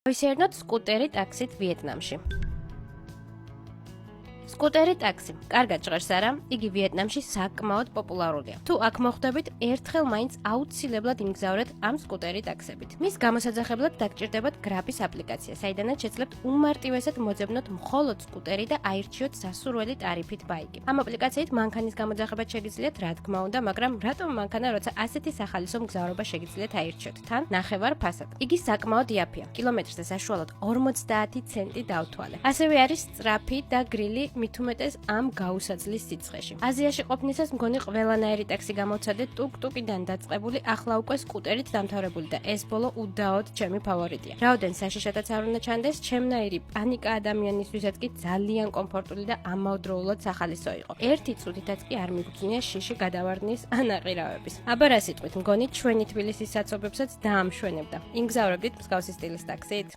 ვისერნოთ სკუტერი ტაქსით ვიეტნამში. სკუტერი ტაქსი, კარგად ჟღერს არა, იგი ვიეტნამში საკმაოდ პოპულარულია. თუ აქ მოხვდებით, ერთხელ მაინც აუცილებლად იმგზავრეთ ამ სკუტერი ტაქსებით. მის გამოსაძახებლად დაგჭირდებათ გრაბის აპლიკაცია, საიდანაც შეძლებთ უმარტივესად მოძებნოთ მხოლოდ სკუტერი და აირჩიოთ სასურველი ტარიფით ბაიკი. ამ აპლიკაციით მანქანის გამოძახებაც შეგიძლიათ, რა თქმა უნდა, მაგრამ რატომ მანქანა, როცა ასეთი სახალისო მგზავრობა შეგიძლიათ აირჩიოთ? თან ნახევარ ფასად. იგი საკმაოდ იაფია. კილომეტრზე საშუალოდ 50 ცენტი დავთვალე. ასევე არის სწრაფი და გრილი მით უმეტეს ამ გაუსაძლის სიცხეში. აზიაში ყოფნისას მგონი ყველანაირი ტაქსი გამოცადეთ ტუკ-ტუკიდან დაწყებული, ახლა უკვე სკუტერით დამთავრებული და ეს ბოლო უდაოდ ჩემი ფავორიტია. რაოდენ საშიშადაც არ უნდა ჩანდეს, ჩემნაირი პანიკა ადამიანისთვისაც კი ძალიან კომფორტული და ამავდროულად სახალისო იყო. ერთი წუთითაც კი არ მიგწნია შიში გადავარდნის ანაყირავების. აბა რა სიტყვით, მგონი ჩვენი თბილისის საცობებსაც დაამშვენებდა. იმგზავრებდით მსგავსი სტილის ტაქსით?